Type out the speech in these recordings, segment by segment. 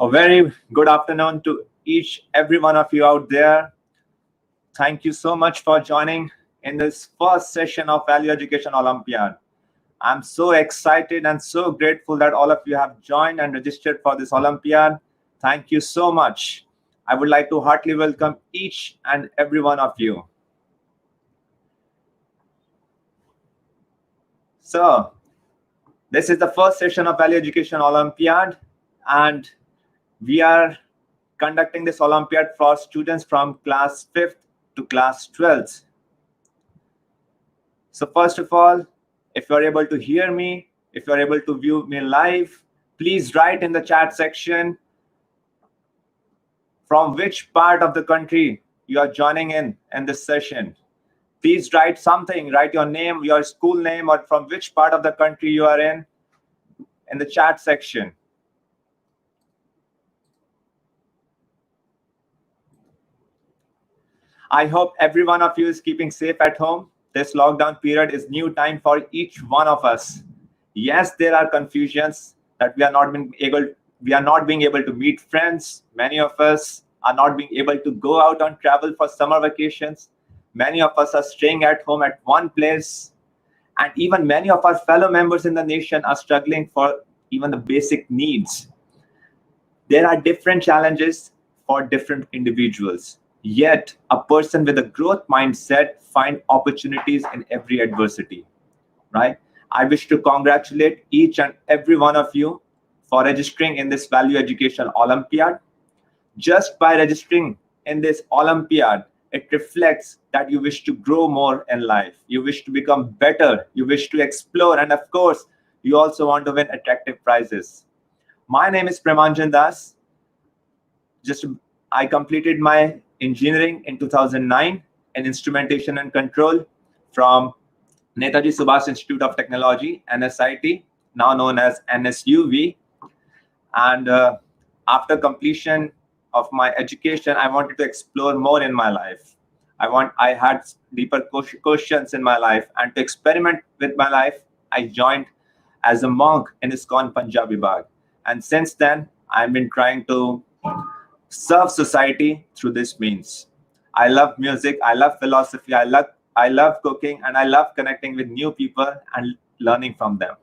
A very good afternoon to every one of you out there. Thank you so much for joining in this first session of Value Education Olympiad. I'm so excited and so grateful that all of you have joined and registered for this Olympiad. Thank you so much. I would like to heartily welcome each and every one of you. So, this is the first session of Value Education Olympiad, and we are conducting this Olympiad for students from class 5th to class 12th. So first of all, if you're able to hear me, if you're able to view me live, please write in the chat section from which part of the country you are joining in this session. Please write something, write your name, your school name, or from which part of the country you are in the chat section. I hope every one of you is keeping safe at home. This lockdown period is new time for each one of us. Yes, there are confusions that we are not being able to meet friends. Many of us are not being able to go out on travel for summer vacations. Many of us are staying at home at one place. And even many of our fellow members in the nation are struggling for even the basic needs. There are different challenges for different individuals. Yet, a person with a growth mindset finds opportunities in every adversity, right? I wish to congratulate each and every one of you for registering in this Value Education Olympiad. Just by registering in this Olympiad, it reflects that you wish to grow more in life. You wish to become better. You wish to explore. And of course, you also want to win attractive prizes. My name is Premanjan Das. I completed my engineering in 2009 in instrumentation and control from Netaji Subhash Institute of Technology, NSIT, now known as NSUV. And after completion of my education, I wanted to explore more in my life. I had deeper questions in my life, and to experiment with my life, I joined as a monk in ISKCON Punjabi Bagh. And since then, I've been trying to serve society through this means. I love music, I love philosophy, I love cooking, and I love connecting with new people and learning from them.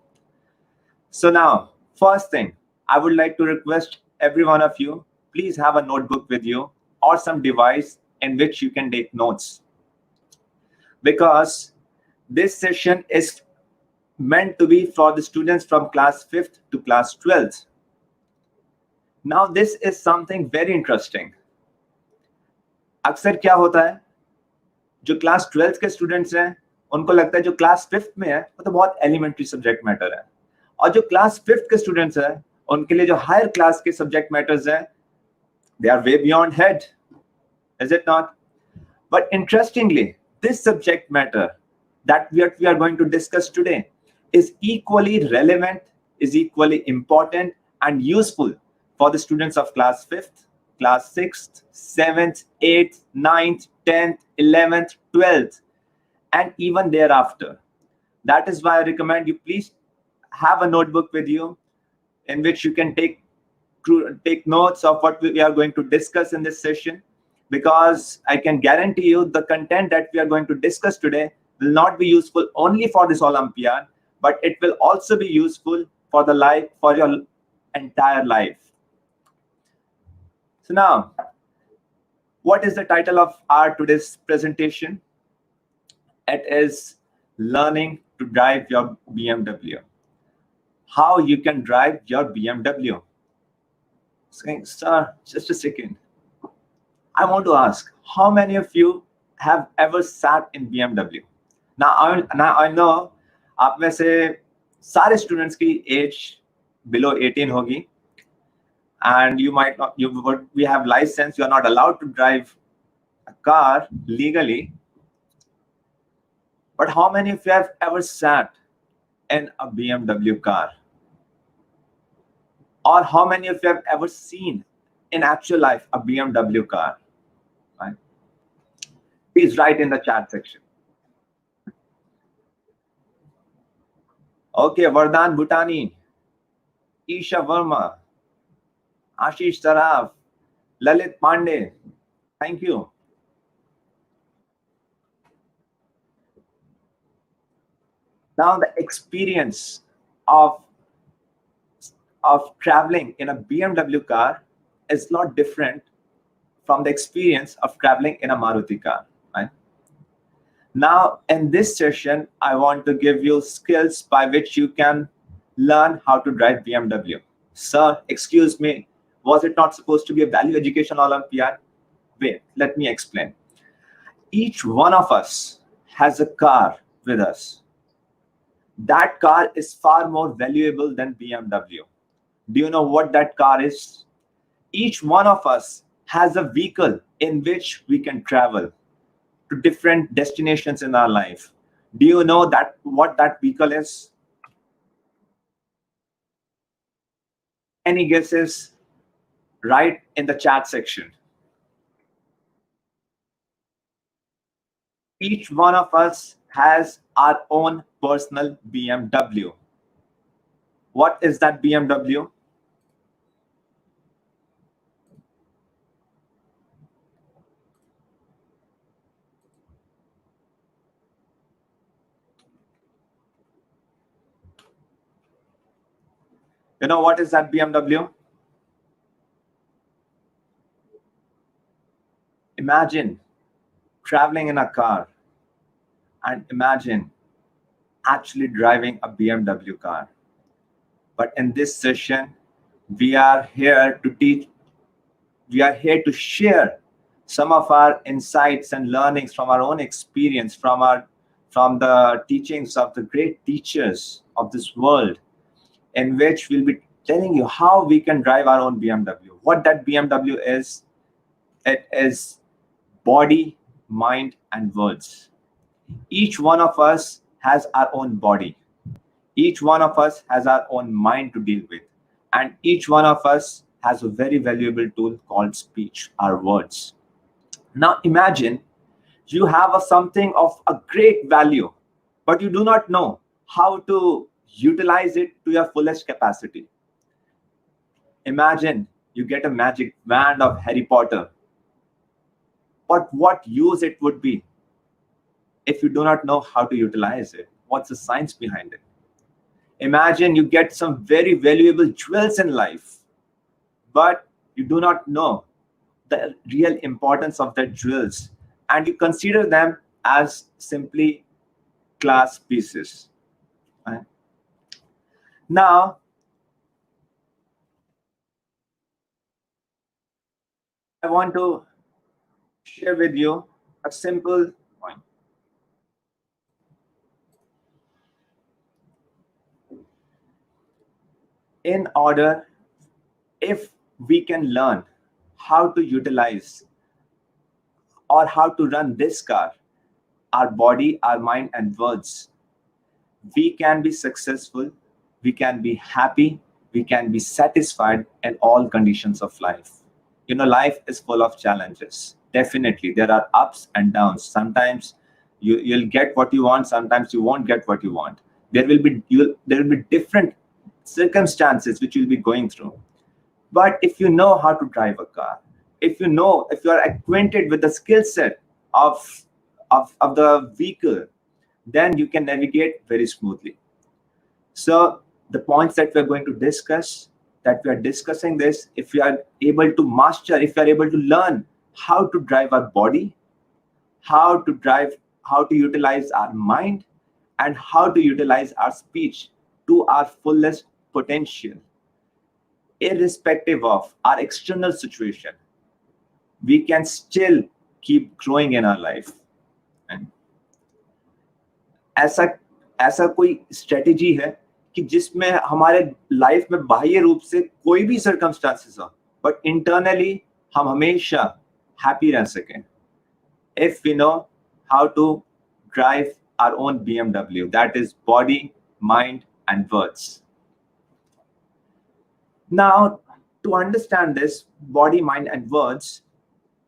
So now, first thing, I would like to request every one of you, please have a notebook with you or some device in which you can take notes. Because this session is meant to be for the students from class 5th to class 12th. Now, this is something very interesting. अक्सर क्या होता है, जो class 12th के students हैं, उनको लगता है जो क्लास 5th में है वो तो बहुत एलिमेंट्री सब्जेक्ट मैटर है, और जो क्लास 5th के स्टूडेंट्स हैं उनके लिए जो हायर क्लास के सब्जेक्ट मैटर्स हैं, they are way beyond head, is it not? But interestingly, this subject matter that we are going to discuss today is equally relevant, is equally important and useful for the students of class 5th, class 6th, 7th, 8th, 9th, 10th, 11th, 12th, and even thereafter. That is why I recommend you please have a notebook with you in which you can take notes of what we are going to discuss in this session, because I can guarantee you the content that we are going to discuss today will not be useful only for this Olympiad, but it will also be useful for your entire life. So now, what is the title of our today's presentation? It is Learning to Drive Your BMW. How you can drive your BMW. Saying, sir, just a second. I want to ask, how many of you have ever sat in BMW? Now I know आप में से सारे students की age below 18 होगी, and you might not. We have license. You are not allowed to drive a car legally. But how many of you have ever sat in a BMW car? Or how many of you have ever seen in actual life a BMW car? Right? Please write in the chat section. Okay, Vardhan Bhutani, Isha Verma, Ashish Saraf, Lalit Pandey. Thank you. Now the experience of traveling in a BMW car is not different from the experience of traveling in a Maruti car. Right? Now, in this session, I want to give you skills by which you can learn how to drive BMW. Sir, excuse me, was it not supposed to be a value education Olympiad? Wait, let me explain. Each one of us has a car with us. That car is far more valuable than BMW. Do you know what that car is? Each one of us has a vehicle in which we can travel to different destinations in our life. Do you know that what that vehicle is? Any guesses? Write in the chat section. Each one of us has our own personal BMW. What is that BMW? You know what is that BMW? Imagine traveling in a car and imagine actually driving a BMW car. But in this session, we are here to teach, we are here to share some of our insights and learnings from our own experience, from the teachings of the great teachers of this world, in which we'll be telling you how we can drive our own BMW. What that BMW is, it is body, mind, and words. Each one of us has our own body. Each one of us has our own mind to deal with. And each one of us has a very valuable tool called speech, our words. Now imagine you have something of a great value, but you do not know how to utilize it to your fullest capacity. Imagine you get a magic wand of Harry Potter, but what use it would be if you do not know how to utilize it? What's the science behind it? Imagine you get some very valuable jewels in life, but you do not know the real importance of the jewels, and you consider them as simply glass pieces. Right? Now, I want to share with you a simple point. In order, if we can learn how to utilize or how to run this car, our body, our mind, and words, we can be successful, we can be happy, we can be satisfied in all conditions of life. You know, life is full of challenges. Definitely, there are ups and downs. Sometimes you'll get what you want, sometimes you won't get what you want. There will be different circumstances which you'll be going through. But if you know how to drive a car, if you are acquainted with the skill set of the vehicle, then you can navigate very smoothly. So the points that we're going to discuss, that we are discussing this, if we are able to master, if we are able to learn how to drive our body, how to utilize our mind, and how to utilize our speech to our fullest potential, irrespective of our external situation, we can still keep growing in our life. And ऐसा ऐसा कोई strategy है कि जिसमें हमारे life में बाह्य रूप से कोई भी सर्कमस्टांसेस हो, बट इंटरनली हम हमेशा हैप्पी रह सकें. If we know how to drive our own BMW, that is body, mind, and words. Now, to understand this body, mind, and words,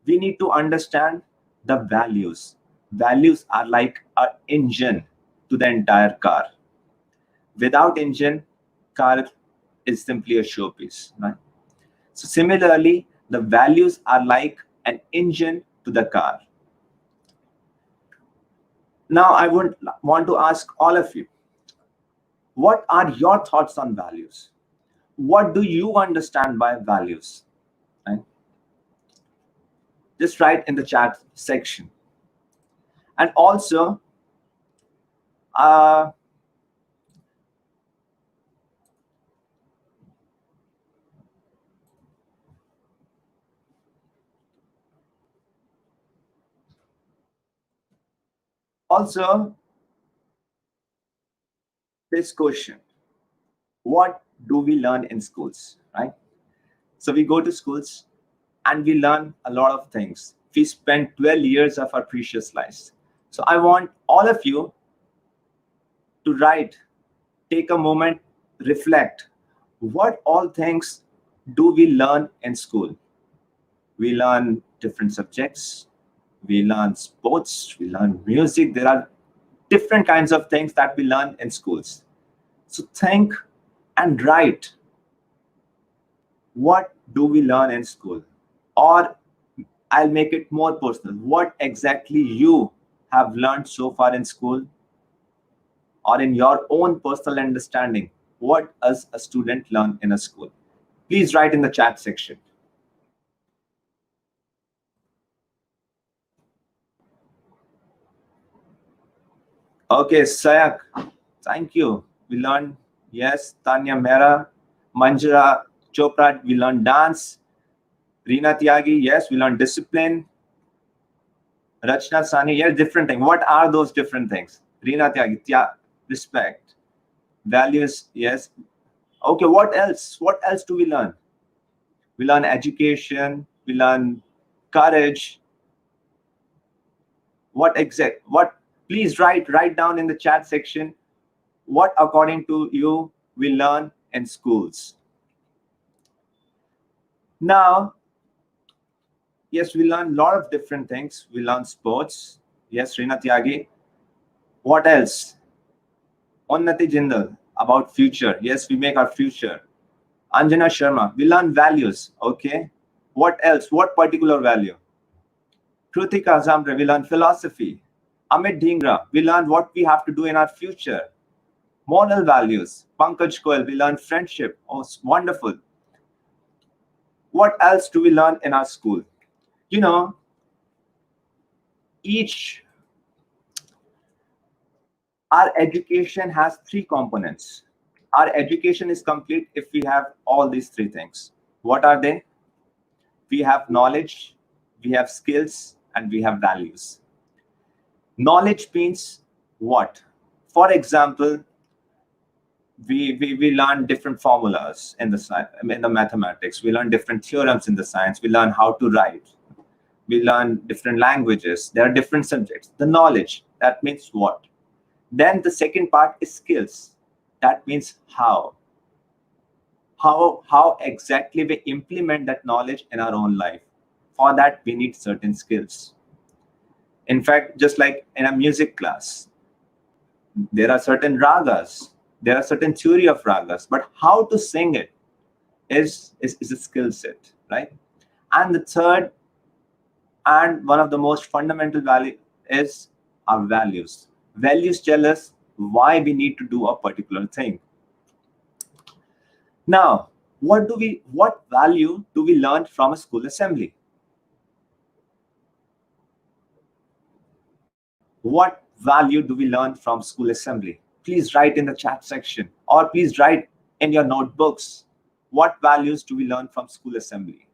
we need to understand the values. Values are like an engine to the entire car. Without engine, car is simply a showpiece, right? So similarly, the values are like an engine to the car. Now, I would want to ask all of you, what are your thoughts on values? What do you understand by values? Right? Just write in the chat section. And also, uh, also this question, what do we learn in schools, right? So we go to schools and we learn a lot of things. We spend 12 years of our precious lives. So I want all of you to write, take a moment, reflect. What all things do we learn in school? We learn different subjects, we learn sports, we learn music. There are different kinds of things that we learn in schools. So think and write, what do we learn in school? Or I'll make it more personal. What exactly you have learned so far in school, or in your own personal understanding? What does a student learn in a school? Please write in the chat section. Okay, Sayak, thank you. We learned, yes, Tanya Mehra, Manjara Chopra, we learned dance. Reena Tyagi, yes, we learned discipline. Rachna Sani, yes, different thing. What are those different things? Reena Tyagi, respect. Values, yes. Okay, what else? What else do we learn? We learn education, we learn courage. What, please write down in the chat section, what according to you we learn in schools. Now, yes, we learn a lot of different things. We learn sports. Yes, Reena Tyagi. What else? Unnati Jindal, about future. Yes, we make our future. Anjana Sharma, we learn values. Okay. What else? What particular value? Krutika Zamre, we learn philosophy. Amit Dhingra, we learn what we have to do in our future. Moral values. Pankaj Goel, we learn friendship. Oh, wonderful. What else do we learn in our school? You know, each, our education has three components. Our education is complete if we have all these three things. What are they? We have knowledge, we have skills, and we have values. Knowledge means what? For example, we learn different formulas in the mathematics. We learn different theorems in the science. We learn how to write. We learn different languages. There are different subjects. The knowledge, that means what? Then the second part is skills. That means how. How exactly we implement that knowledge in our own life. For that, we need certain skills. In fact, just like in a music class, there are certain ragas, there are certain theory of ragas, but how to sing it is a skill set, right? And the third, and one of the most fundamental value, is our values. Values tell us why we need to do a particular thing. Now, what value do we learn from a school assembly? What value do we learn from school assembly? Please write in the chat section, or please write in your notebooks. What values do we learn from school assembly?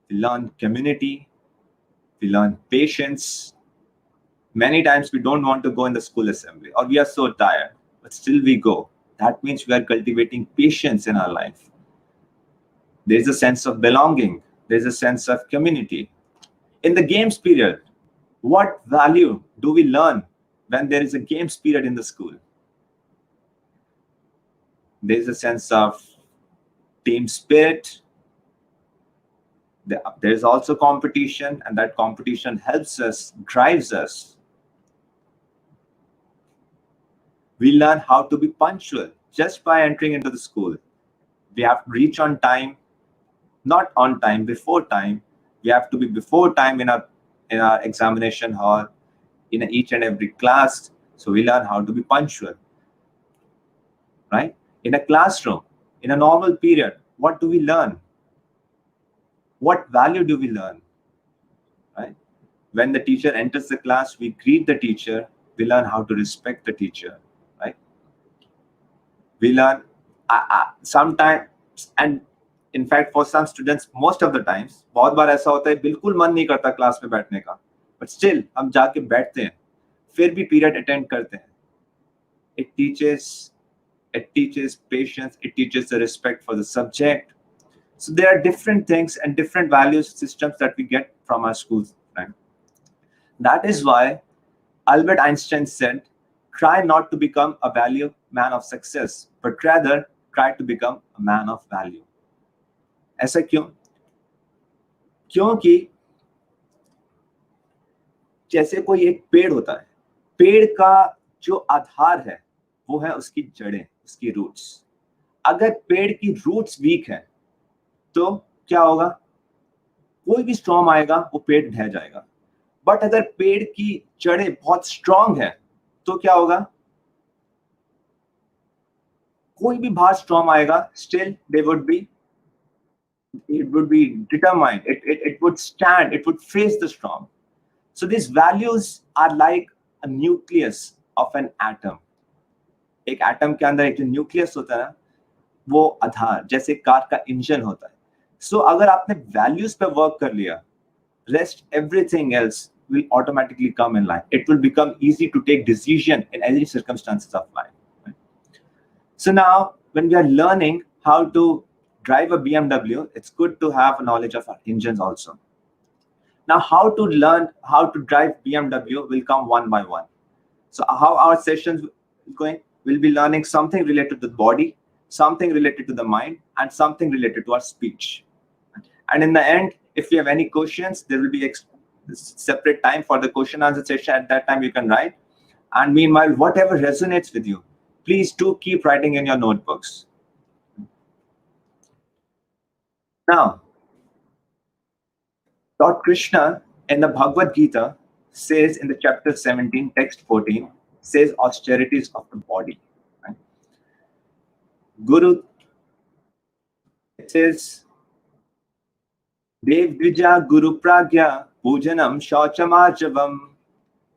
We learn community, we learn patience. Many times we don't want to go in the school assembly, or we are so tired, but still we go. That means we are cultivating patience in our life. There's a sense of belonging, there's a sense of community. In the games period, what value do we learn when there is a games period in the school? There's a sense of team spirit. There's also competition, and that competition helps us, drives us. We learn how to be punctual just by entering into the school. We have to reach on time, not on time, before time. We have to be before time in our examination hall, in each and every class. So we learn how to be punctual, right? In a classroom, in a normal period, what do we learn? What value do we learn, right? When the teacher enters the class, we greet the teacher. We learn how to respect the teacher, right? We learn sometimes, and in fact for some students, most of the times, बहुत बार ऐसा होता है बिल्कुल मन नहीं करता class में बैठने का, but still हम जाके बैठते हैं, फिर भी पीरियड अटेंड करते हैं. It teaches patience, it teaches the respect for the subject. So there are different things and different value systems that we get from our schools, right? That is why Albert Einstein said, try not to become a value man of success, but rather try to become a man of value. ऐसा क्यों? क्योंकि जैसे कोई एक पेड़ होता है, पेड़ का जो आधार है वो है उसकी जड़ें, उसकी रूट्स. अगर पेड़ की रूट्स वीक है तो क्या होगा? कोई भी स्टॉर्म आएगा वो पेड़ ढह जाएगा. बट अगर पेड़ की जड़ें बहुत स्ट्रांग है तो क्या होगा? कोई भी बाहर स्टॉर्म आएगा, still they would be, it would be determined, it would stand, it would face the storm. So these values are like a nucleus of an atom. एक एटम के अंदर एक जो न्यूक्लियस होता है ना, वो आधार, जैसे कार का इंजन होता है. सो अगर आपने वैल्यूज पे वर्क कर लिया, rest everything else will automatically come in line. It will become easy to take decision in any circumstances of life. Right? So now when we are learning how to drive a BMW, it's good to have a knowledge of our engines also. Now how to learn how to drive BMW will come one by one. So how our sessions going, we'll be learning something related to the body, something related to the mind, and something related to our speech. And in the end, if you have any questions, there will be a separate time for the question answer session. At that time you can write. And meanwhile, whatever resonates with you, please do keep writing in your notebooks. Now, Lord Krishna in the Bhagavad Gita says in the chapter 17, text 14, says austerities of the body. Right? Guru, it says, Dev Dvija Guru Pragya Pujanam Shauchamarjavam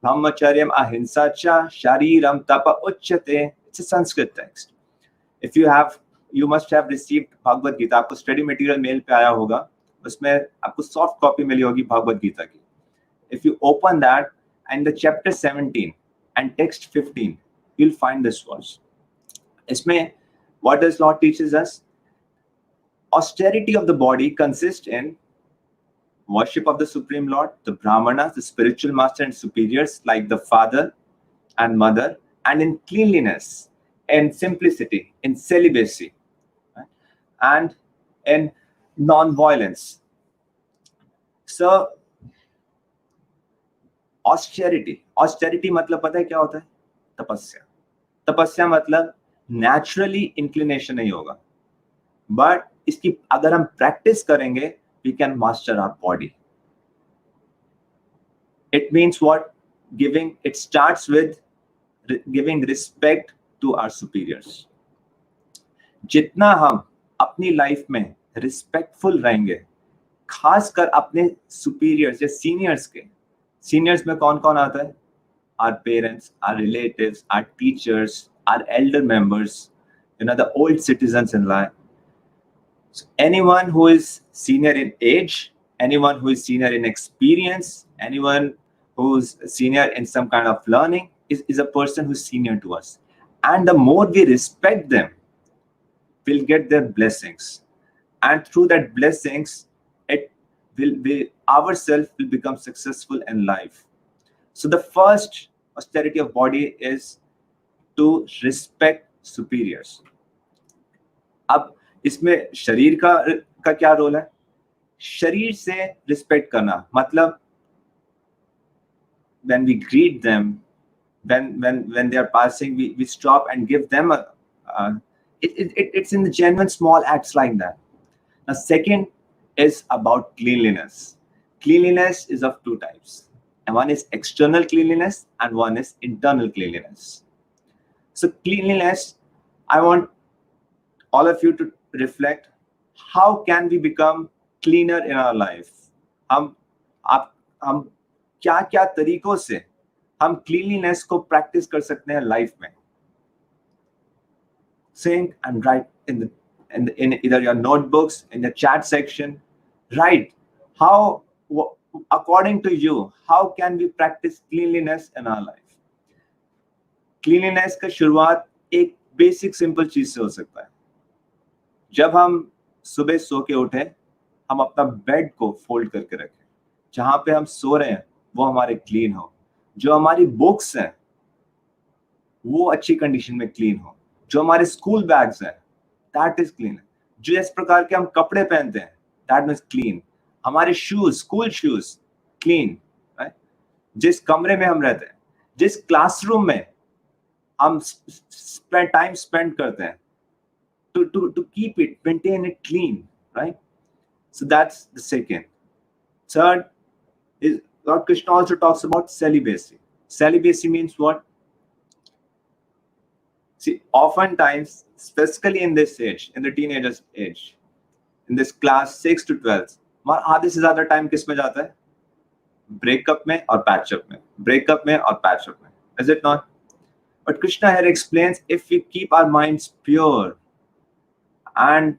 Brahmacharyam Ahimsa Cha Shariram Tapa Uchyate. It's a Sanskrit text. If you have, you must have received Bhagavad Gita. आपको study material mail पे आया होगा. उसमें आपको soft copy मिली होगी Bhagavad Gita की. If you open that and the chapter 17 and text 15, you'll find this verse. इसमें what does Lord teaches us? Austerity of the body consists in worship of the Supreme Lord, the Brahmanas, the spiritual master and superiors like the father and mother, and in cleanliness, in simplicity, in celibacy, right? And in non-violence. So, austerity मतलब पता है क्या होता है? तपस्या. तपस्या मतलब naturally inclination नहीं होगा, but इसकी अगर हम practice करेंगे, we can master our body. It means what? It starts with giving respect to our superiors. जितना हम अपनी लाइफ में रिस्पेक्टफुल रहेंगे, खासकर अपने सुपीरियर्स या सीनियर्स के, सीनियर्स में कौन कौन आता है? Our parents, our relatives, our teachers, our elder members, the old citizens in life. So anyone who is senior in age, anyone who is senior in experience, anyone who's senior in some kind of learning is a person who's senior to us. And the more we respect them, we'll get their blessings. And through that blessings, ourselves will become successful in life. So the first austerity of body is to respect superiors. अब इसमें शरीर का क्या role है? शरीर से respect करना मतलब when we greet them, when they are passing, we stop and give them It's in the genuine small acts like that. Now, second is about cleanliness. Cleanliness is of two types. And one is external cleanliness and one is internal cleanliness. So cleanliness, I want all of you to reflect, how can we become cleaner in our life? हम क्या क्या तरीकों से हम cleanliness को practice कर सकते हैं life में? Think and write in either your notebooks, in the chat section. Write how, according to you, how can we practice cleanliness in our life? Cleanliness का शुरुआत एक basic simple चीज से हो सकता है. जब हम सुबह सो के उठे, हम अपना बेड को फोल्ड करके रखें. जहां पे हम सो रहे हैं वो हमारे क्लीन हो. जो हमारी बुक्स हैं वो अच्छी कंडीशन में क्लीन हो. जो हमारे स्कूल बैग्स हैं दैट इज क्लीन. जो इस प्रकार के हम कपड़े पहनते हैं दैट इज क्लीन. हमारे शूज, स्कूल शूज क्लीन. जिस कमरे में हम रहते हैं, जिस क्लासरूम में हम टाइम स्पेंड करते हैं, to keep it, maintain it clean, right? So that's the second. Third is Lord Krishna also talks about celibacy. Celibacy means what? See, oftentimes, specifically in this age, in the teenagers age, in this class 6 to 12, आधे से ज्यादा time किस में जाता है? Breakup में और patch up में, ब्रेकअप में और पैचअप में. Is it not? But Krishna here explains, if we keep our minds pure and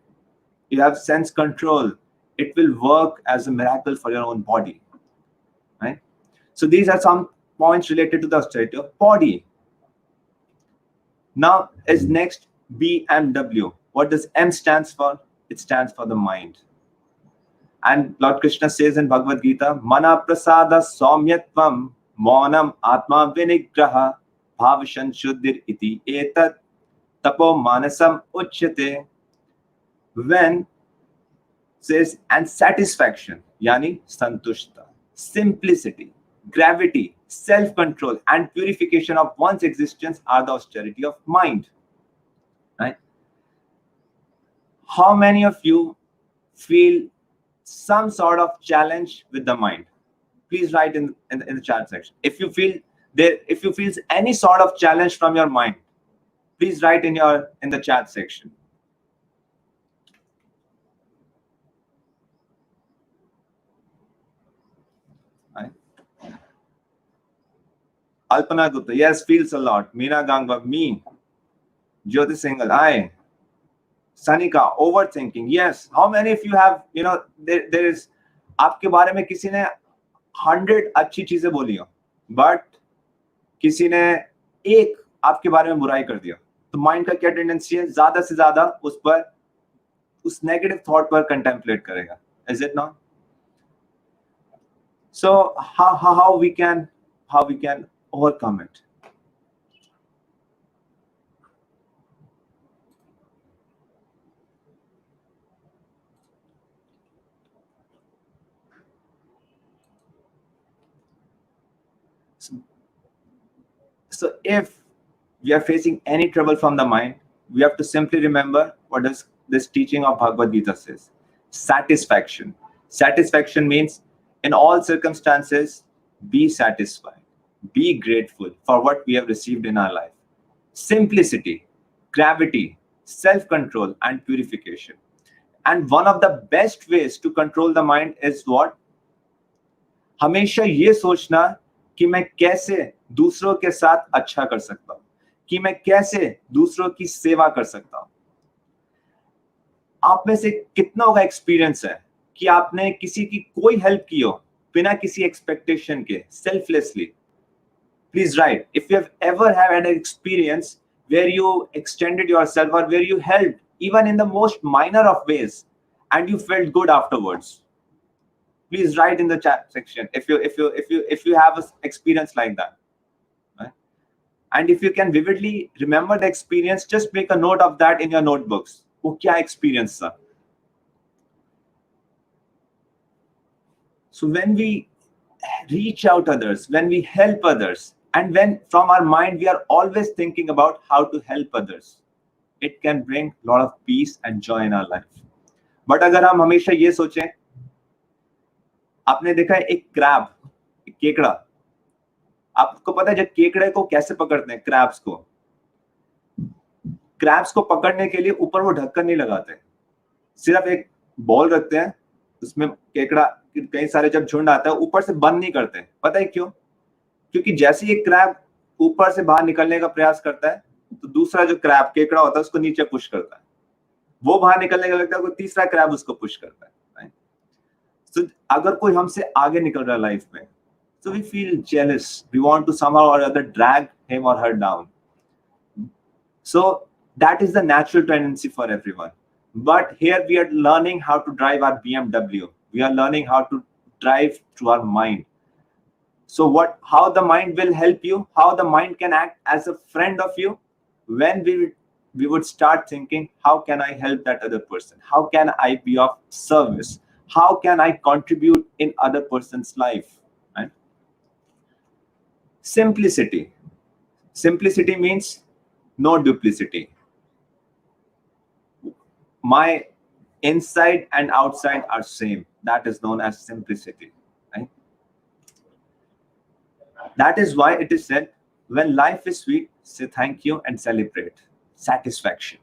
you have sense control, it will work as a miracle for your own body, right? So these are some points related to the austerity of body. Now is next BMW. What does M stands for? It stands for the mind. And Lord Krishna says in Bhagavad Gita, Mana prasada saumyatvam maunam atma vinigraha bhavashan shuddhir iti etat tapo manasam uchyate. When says and satisfaction, yani santushta, simplicity, gravity, self-control and purification of one's existence are the austerity of mind, right? How many of you feel some sort of challenge with the mind? Please write in the chat section. If you feel any sort of challenge from your mind, please write in the chat section. Alpana Gupta, yes, feels a lot. Meena Gangwa, me. Jyoti Singhal, I. Sanika, overthinking, yes. How many of you have, there is, आपके बारे में किसी ने 100 अच्छी चीजें बोली हो, but किसी ने एक आपके बारे में बुराई कर दिया, तो माइंड का क्या टेंडेंसी है? ज्यादा से ज्यादा उस नेगेटिव थॉट पर कंटेम्पलेट करेगा. Is it not? So how we can overcome it? So if we are facing any trouble from the mind, we have to simply remember what does this teaching of Bhagavad Gita says. Satisfaction. Satisfaction means in all circumstances, be satisfied. Be grateful for what we have received in our life. Simplicity, gravity, self-control, and purification. And one of the best ways to control the mind is what? हमेशा ये सोचना कि मैं कैसे दूसरों के साथ अच्छा कर सकता हूं, कि मैं कैसे दूसरों की सेवा कर सकता हूं. आप में से कितनों का एक्सपीरियंस है कि आपने किसी की कोई हेल्प की हो बिना किसी एक्सपेक्टेशन के, selflessly? Please write if you have ever had an experience where you extended yourself or where you helped even in the most minor of ways and you felt good afterwards. Please write in the chat section if you have an experience like that, right? And if you can vividly remember the experience, just make a note of that in your notebooks. वो क्या experience था? So when we reach out others, when we help others, and when from our mind we are always thinking about how to help others, it can bring a lot of peace and joy in our life. But अगर हम हमेशा ये सोचें, आपने देखा है एक crab, एक केकड़ा, आपको पता है जब केकड़े को कैसे पकड़ते हैं, क्रैब्स को पकड़ने के लिए ऊपर वो ढक्कन नहीं लगाते, सिर्फ एक बॉल रखते हैं, उसमें केकड़ा कई सारे जब झुंड आता है ऊपर से बंद नहीं करते। पता है क्यों? क्योंकि जैसे ही एक क्रैब ऊपर से बाहर निकलने का प्रयास करता है तो दूसरा जो क्रैब केकड़ा होता है उसको नीचे पुश करता है, वो बाहर निकलने का लगता है, कोई तीसरा क्रैब उसको पुश करता है। तो अगर कोई हमसे आगे निकल रहा है लाइफ में, so we feel jealous, we want to somehow or other drag him or her down. So that is the natural tendency for everyone. But here we are learning how to drive our BMW. We are learning how to drive through our mind. So how the mind will help you, how the mind can act as a friend of you, when we would start thinking, how can I help that other person? How can I be of service? How can I contribute in other person's life? Right? Simplicity. Simplicity means no duplicity. My inside and outside are same. That is known as simplicity. Right? That is why it is said, when life is sweet, say thank you and celebrate. Satisfaction.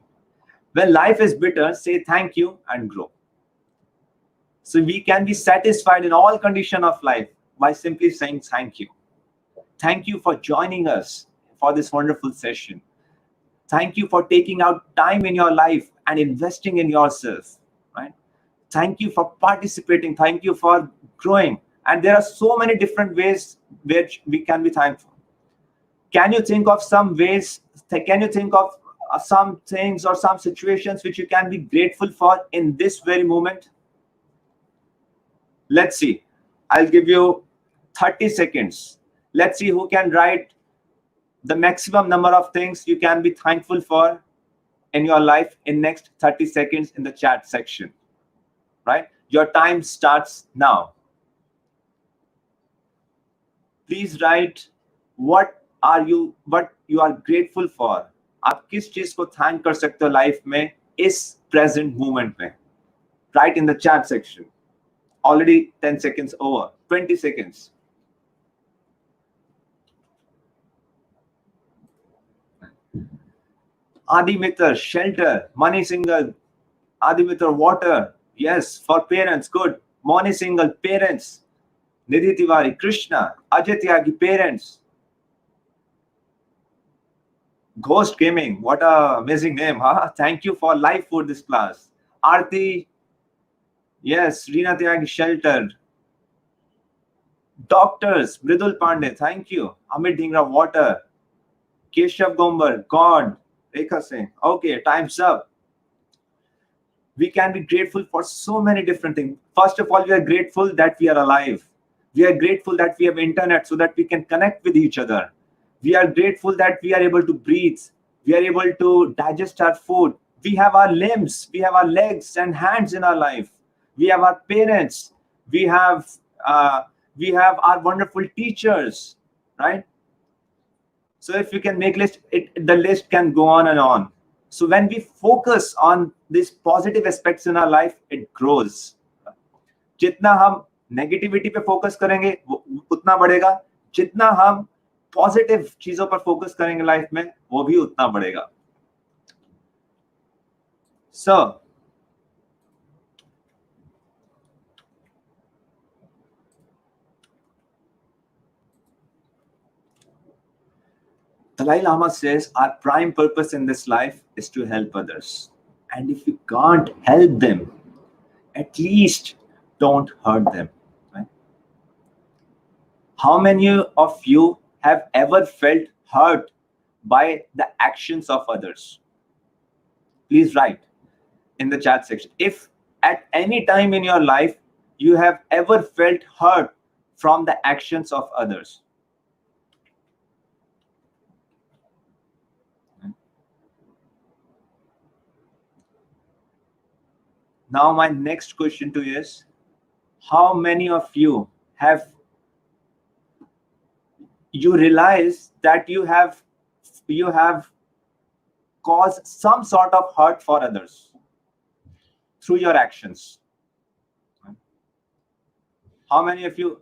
When life is bitter, say thank you and grow. So we can be satisfied in all conditions of life by simply saying thank you. Thank you for joining us for this wonderful session. Thank you for taking out time in your life and investing in yourself. Right? Thank you for participating. Thank you for growing. And there are so many different ways which we can be thankful. Can you think of some ways? Can you think of some things or some situations which you can be grateful for in this very moment? Let's see. I'll give you 30 seconds. Let's see who can write the maximum number of things you can be thankful for in your life in next 30 seconds in the chat section. Right? Your time starts now. Please write what you are grateful for. आप किस चीज को thank कर सकते हो life में इस present moment में? Write in the chat section. Already 10 seconds over. 20 seconds. Adi Mitra, shelter. Money Single. Adi Mitra, water. Yes, for parents. Good. Money Single, parents. Nidhi Tiwari, Krishna. Ajay Tyagi, parents. Ghost Gaming, what a amazing name, huh? Thank you for live food this class. Aarti, yes, Reena Tyagi, shelter. Doctors, Mridul Pandey, thank you. Amit Dhingra, water. Keshav Gombar, God. Rekha Singh, okay, time's up. We can be grateful for so many different things. First of all, we are grateful that we are alive. We are grateful that we have internet so that we can connect with each other. We are grateful that we are able to breathe. We are able to digest our food. We have our limbs. We have our legs and hands in our life. We have our parents. We have our wonderful teachers, right? So if you can make list, the list can go on and on. So when we focus on these positive aspects in our life, it grows. जितना हम negativity पे focus करेंगे वो उतना बढ़ेगा, जितना हम positive चीजों पर फोकस करेंगे लाइफ में वो भी उतना बढ़ेगा. So Dalai Lama says our prime purpose in this life is to help others. And if you can't help them, at least don't hurt them. Right? How many of you have ever felt hurt by the actions of others? Please write in the chat section. If at any time in your life you have ever felt hurt from the actions of others. Now my next question to you is, how many of you realize that you have cause some sort of hurt for others through your actions. How many of you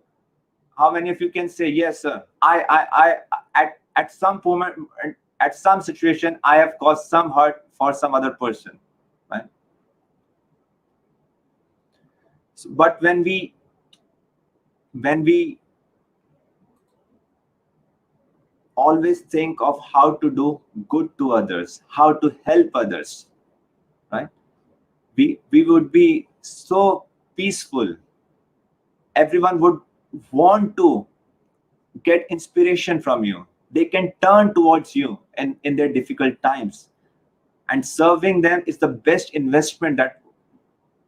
can say, yes, sir, I at some moment, at some situation, I have caused some hurt for some other person, right? So, but when we always think of how to do good to others, how to help others, right? We would be so peaceful. Everyone would want to get inspiration from you. They can turn towards you in their difficult times. And serving them is the best investment that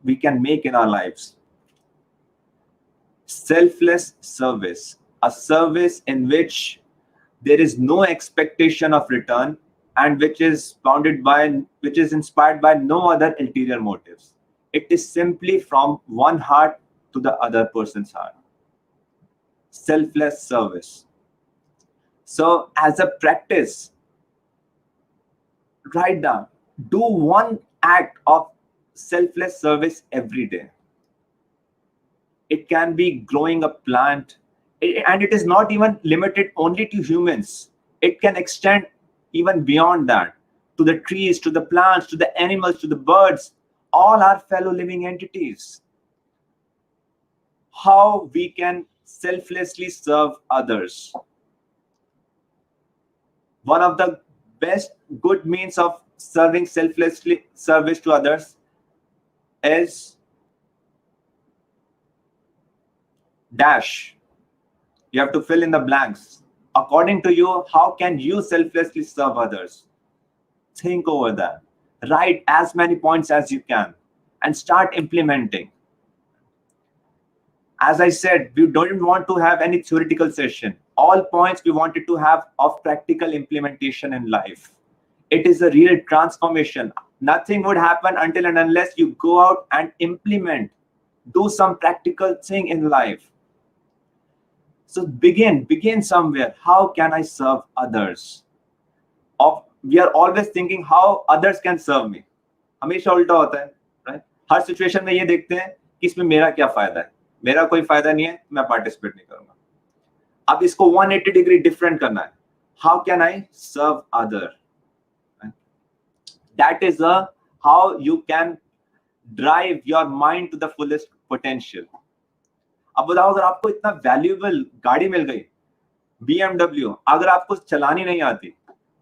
we can make in our lives. Selfless service, a service in which there is no expectation of return and which is inspired by no other ulterior motives. It is simply from one heart to the other person's heart. Selfless service. So as a practice, write down, do one act of selfless service every day. It can be growing a plant, and it is not even limited only to humans. It can extend even beyond that, to the trees, to the plants, to the animals, to the birds, all our fellow living entities. How we can selflessly serve others. One of the best good means of serving selflessly service to others is dash. You have to fill in the blanks. According to you, how can you selflessly serve others? Think over that. Write as many points as you can and start implementing. As I said, we don't want to have any theoretical session. All points we wanted to have of practical implementation in life. It is a real transformation. Nothing would happen until and unless you go out and implement, do some practical thing in life. So begin somewhere. How can I serve others? We are always thinking how others can serve me. हमेशा उल्टा होता है, right? हर situation में ये देखते हैं कि इसमें मेरा क्या फायदा है. मेरा कोई फायदा नहीं है, मैं पार्टिसिपेट नहीं करूंगा. अब इसको 180 डिग्री डिफरेंट करना है. How can I serve other? Right? That is how you can drive your mind to the fullest potential. अब बताओ, अगर आपको इतना वैल्यूएबल गाड़ी मिल गई, BMW, अगर आपको चलानी नहीं आती,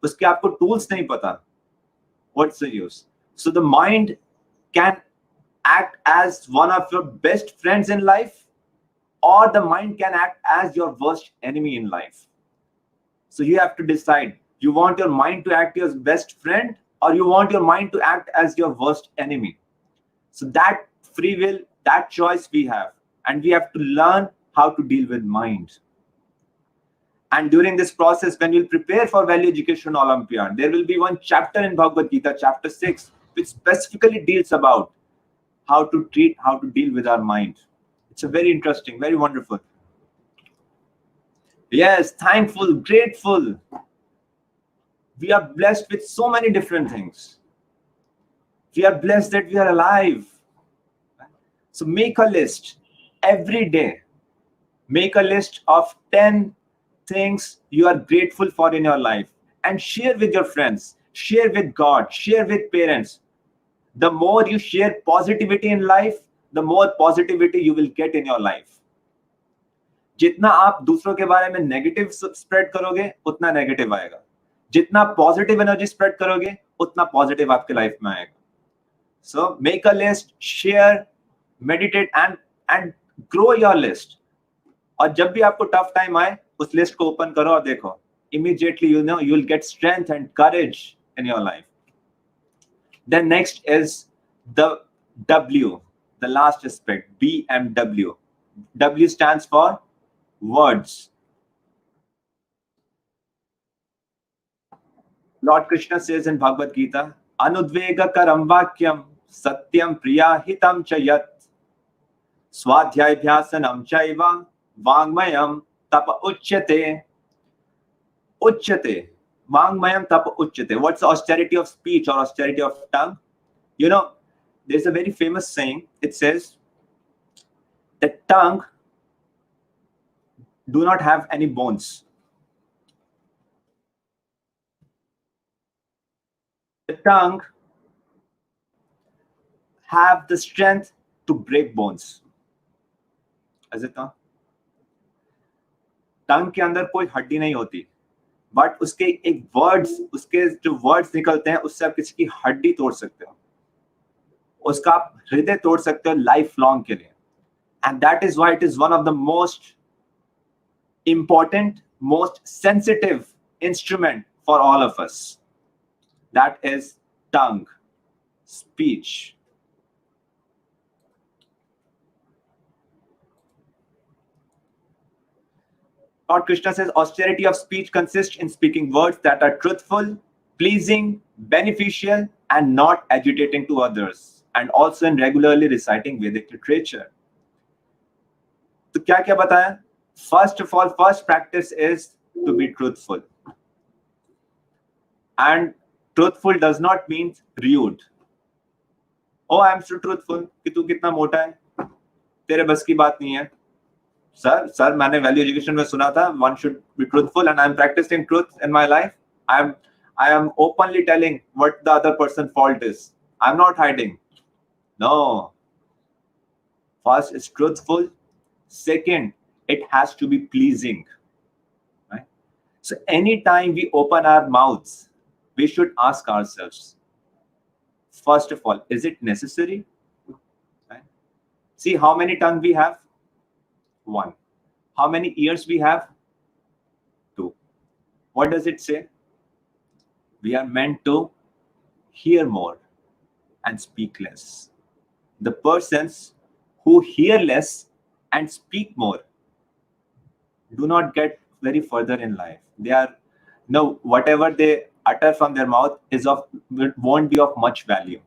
उसके आपको टूल्स नहीं पता, what's the use? So the mind can act as one of your best friends in life, or the mind can act as your worst enemy in life. So you have to decide, you want your mind to act as your best friend, or you want your mind to act as your worst enemy. So that free will, that choice we have, and we have to learn how to deal with mind. And during this process, when you'll prepare for Value Education Olympiad, there will be one chapter in Bhagavad Gita, chapter 6, which specifically deals about how to deal with our mind. It's a very interesting, very wonderful. Yes, thankful, grateful. We are blessed with so many different things. We are blessed that we are alive. So make a list every day. Make a list of 10 things you are grateful for in your life, and share with your friends, share with God, share with parents. The more you share positivity in life, the more positivity you will get in your life. जितना आप दूसरों के बारे में negative spread करोगे, उतना negative आएगा. जितना पॉजिटिव एनर्जी स्प्रेड करोगे, उतना पॉजिटिव आपके लाइफ में आएगा. So make a list, share, meditate and grow your list. और जब भी आपको टफ टाइम आए, उस लिस्ट को ओपन करो और देखो. Immediately you will get strength and courage in your life. Then next is the W, the last aspect, BMW. W stands for words. Lord Krishna says in Bhagavad Gita, Anudvega karam vakyam satyam priya hitam chayat swadhyayabhyasanam chaiva vangmayam tapa uchyate. Uchyate. Vangmayam tap uchyate. What's the austerity of speech or austerity of tongue? You know, there's a very famous saying. It says, the tongue do not have any bones. The tongue have the strength to break bones. Is it not? टंग के अंदर कोई हड्डी नहीं होती, but उसके एक words, उसके जो वर्ड्स निकलते हैं उससे आप किसी की हड्डी तोड़ सकते हो, उसका आप हृदय तोड़ सकते हो लाइफ लॉन्ग के लिए. And that is why it is one of the most important, most sensitive instrument for all of us. That is tongue, speech. Lord Krishna says, austerity of speech consists in speaking words that are truthful, pleasing, beneficial, and not agitating to others, and also in regularly reciting Vedic literature. तो क्या क्या बताया? First of all, first practice is to be truthful. And truthful does not mean rude. Oh, I am so truthful. कि तू कितना मोटा है, तेरे बस की बात नहीं है. सर मैंने वैल्यू एजुकेशन में सुना था one should be truthful, and I am practicing truth in my life. I am openly telling what the other person fault is. I am not hiding. No. First is truthful. Second, it has to be pleasing, right? So anytime we open our mouths, we should ask ourselves, first of all, is it necessary? Right? See how many tongues we have? One. How many ears we have? Two. What does it say? We are meant to hear more and speak less. The persons who hear less and speak more do not get very further in life. They are, no, whatever they utter from their mouth won't be of much value.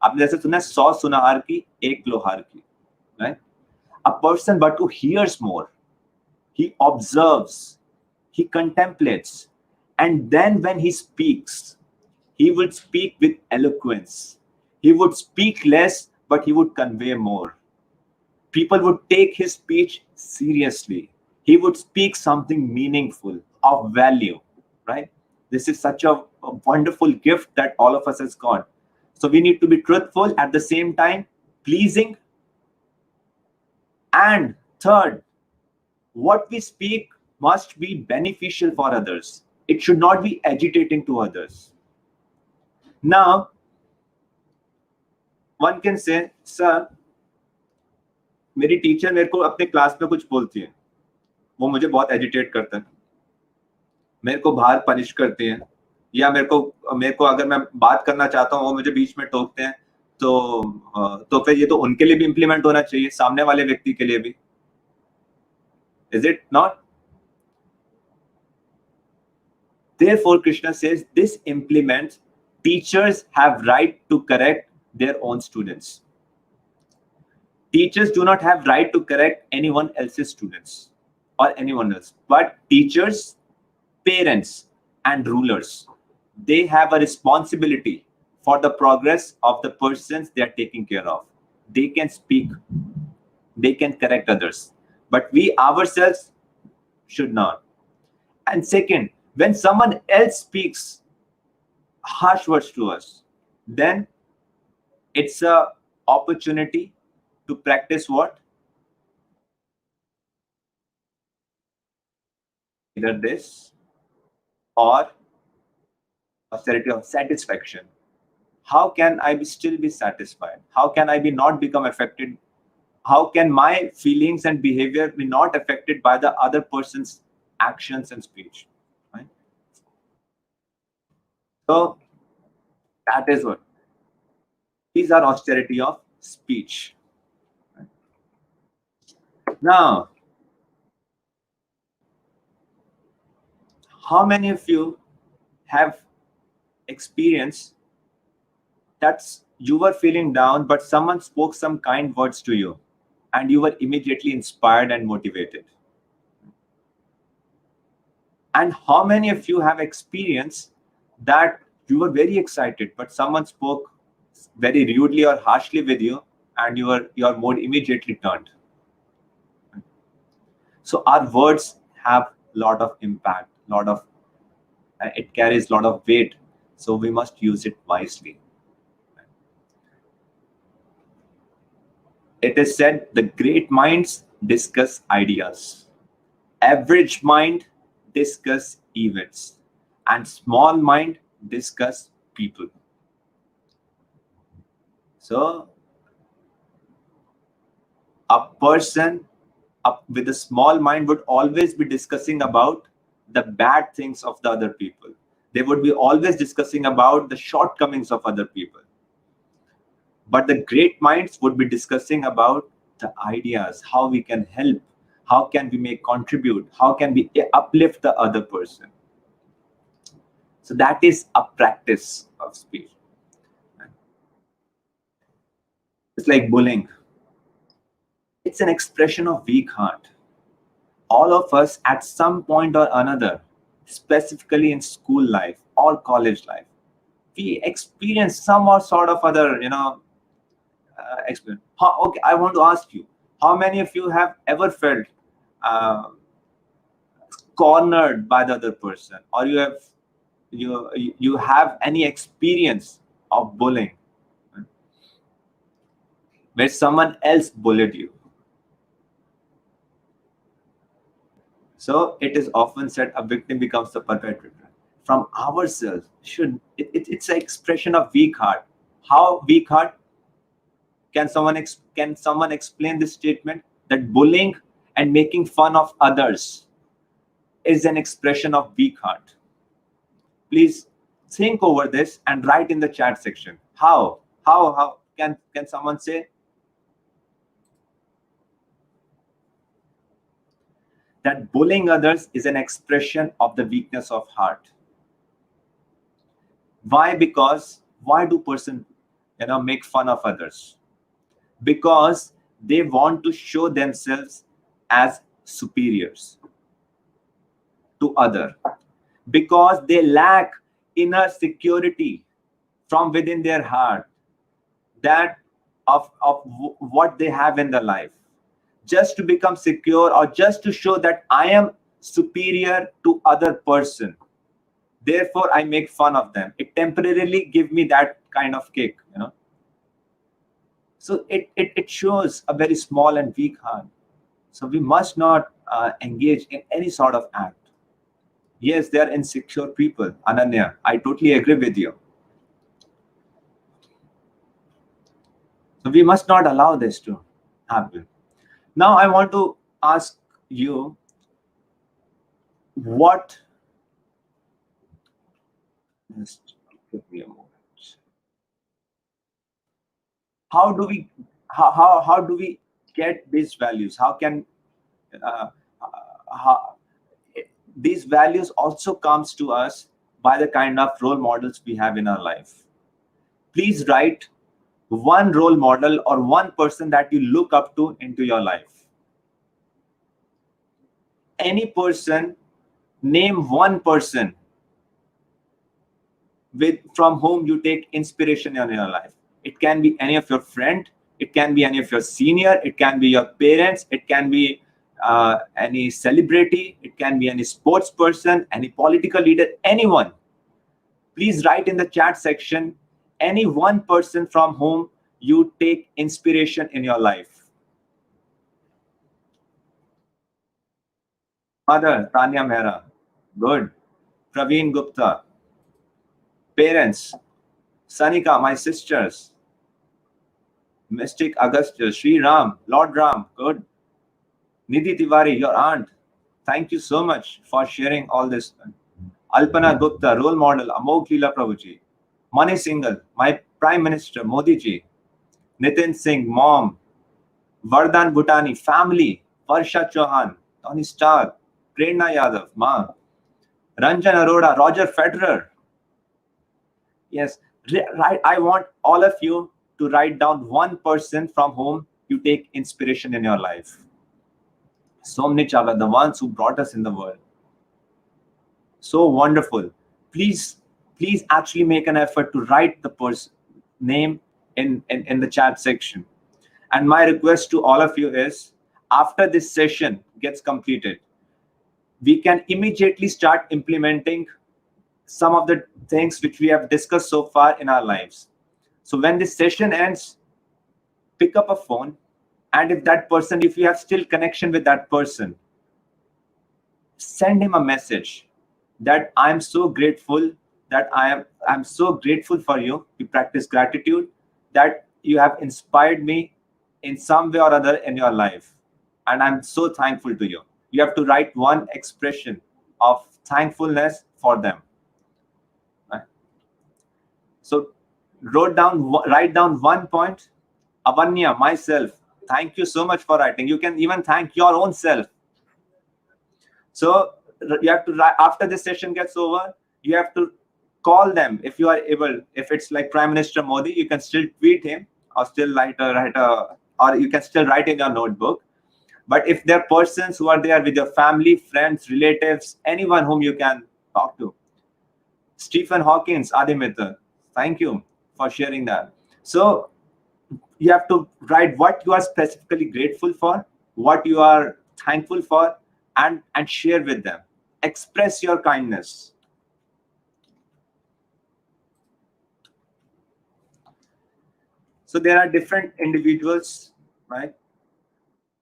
आपने जैसे सुना 100 सुनार की 1 लोहार की, right? A person but who hears more, he observes, he contemplates, and then when he speaks, he would speak with eloquence. He would speak less, but he would convey more. People would take his speech seriously. He would speak something meaningful, of value, right? This is such a wonderful gift that all of us has got. So we need to be truthful, at the same time pleasing. And third, what we speak must be beneficial for others. It should not be agitating to others. Now, one can say, sir, मेरी teacher मेरे को अपने class में कुछ बोलती है, वो मुझे बहुत एजिटेट करता है, मेरे को बाहर पनिश करते हैं, या मेरे को अगर मैं बात करना चाहता हूँ वो मुझे बीच में टोकते हैं, तो फिर ये तो उनके लिए भी इंप्लीमेंट होना चाहिए, सामने वाले व्यक्ति के लिए भी. Is it not? Therefore, Krishna says this implements teachers have right to correct their own students. Teachers do not have right to correct anyone else's students or anyone else, but teachers, parents, and rulers, they have a responsibility for the progress of the persons they are taking care of. They can speak, they can correct others, but we ourselves should not. And second, when someone else speaks harsh words to us, then it's a opportunity to practice what? Either this or austerity of satisfaction. How can I still be satisfied? How can I not become affected? How can my feelings and behavior be not affected by the other person's actions and speech? Right? So that is what. These are austerity of speech. Right? Now, how many of you have experienced that you were feeling down, but someone spoke some kind words to you, and you were immediately inspired and motivated? And how many of you have experienced that you were very excited, but someone spoke very rudely or harshly with you, and your mood immediately turned? So our words have a lot of impact, it carries a lot of weight. So we must use it wisely. It is said the great minds discuss ideas, average mind discuss events, and small mind discuss people. So a person with a small mind would always be discussing about the bad things of the other people. They would be always discussing about the shortcomings of other people. But the great minds would be discussing about the ideas, how we can help, how can we make contribute, how can we uplift the other person. So that is a practice of speech. It's like bullying. It's an expression of weak heart. All of us at some point or another, specifically in school life or college life, we experience some or sort of other, experience. Okay, I want to ask you, how many of you have ever felt uh, cornered by the other person, or you have any experience of bullying where someone else bullied you? So it is often said a victim becomes the perpetrator. From ourselves, it's an expression of weak heart. How weak heart? Can someone explain this statement that bullying and making fun of others is an expression of weak heart? Please think over this and write in the chat section. How can someone say that bullying others is an expression of the weakness of heart? Why? Because why do person make fun of others? Because they want to show themselves as superiors to other, because they lack inner security from within their heart, that of what they have in their life, just to become secure or just to show that I am superior to other person, therefore I make fun of them. It temporarily give me that kind of kick. So it shows a very small and weak heart. So we must not engage in any sort of act. Yes, they are insecure people, Ananya, I totally agree with you. So we must not allow this to happen. Now I want to ask you, what just give me a moment. How do we how do we get these values? How can uh, how, these values also comes to us by the kind of role models we have in our life? Please write one role model or one person that you look up to into your life. Any person, name one person from whom you take inspiration in your life. It can be any of your friend, it can be any of your senior, it can be your parents, it can be any celebrity, it can be any sports person, any political leader, anyone. Please write in the chat section any one person from whom you take inspiration in your life. Mother, Tanya Mehra. Good. Praveen Gupta. Parents, Sanika, my sisters. Mystic Augustus, Sri Ram, Lord Ram. Good. Nidhi Tiwari, your aunt. Thank you so much for sharing all this. Alpana Gupta, role model, Amog Leela Prabhuji. Mani Singhal, my Prime Minister, Modi ji. Nitin Singh, mom. Vardhan Bhutani, family. Varsha Chauhan, Tony Stark. Prerna Yadav, ma. Ranjan Arora, Roger Federer. Yes, right. I want all of you to write down one person from whom you take inspiration in your life. Somni Chawla, the ones who brought us in the world. So wonderful. Please, please actually make an effort to write the person name in the chat section. And my request to all of you is, after this session gets completed, we can immediately start implementing some of the things which we have discussed so far in our lives. So when this session ends, pick up a phone, and if that person, if you have still connection with that person, send him a message that I'm so grateful, that I'm so grateful for you. You practice gratitude, that you have inspired me in some way or other in your life, and I'm so thankful to you. You have to write one expression of thankfulness for them. Right? So write down one point. Avanya, myself, thank you so much for writing. You can even thank your own self. So you have to write, after this session gets over, you have to call them if you are able. If it's like Prime Minister Modi, you can still tweet him, or still or you can still write in your notebook. But if there are persons who are there with your family, friends, relatives, anyone whom you can talk to, Stephen Hawkins, Adimitra, thank you for sharing that. So you have to write what you are specifically grateful for, what you are thankful for, and share with them. Express your kindness. So there are different individuals, right?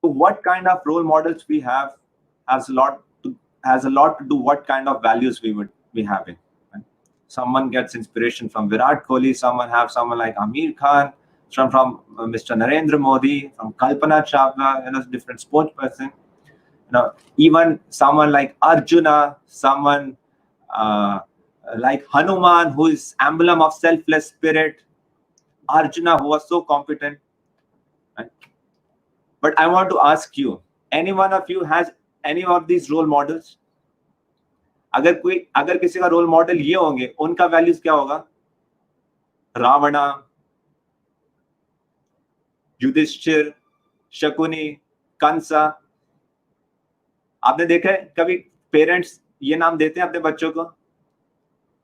So what kind of role models we have has a lot to do what kind of values we would be having. Right? Someone gets inspiration from Virat Kohli, someone like Amir Khan, from Mr. Narendra Modi, from Kalpana Chawla, different sports person. Even someone like Arjuna, someone like Hanuman, who is emblem of selfless spirit. Arjuna, who was so competent. Right? But I want to ask you, any one of you has any of these role models? अगर किसी का role model ये होंगे, उनका values क्या होगा? रावणा, युधिष्ठिर, शकुनी, कंसा. आपने देखा है कभी पेरेंट्स ये नाम देते हैं अपने बच्चों को?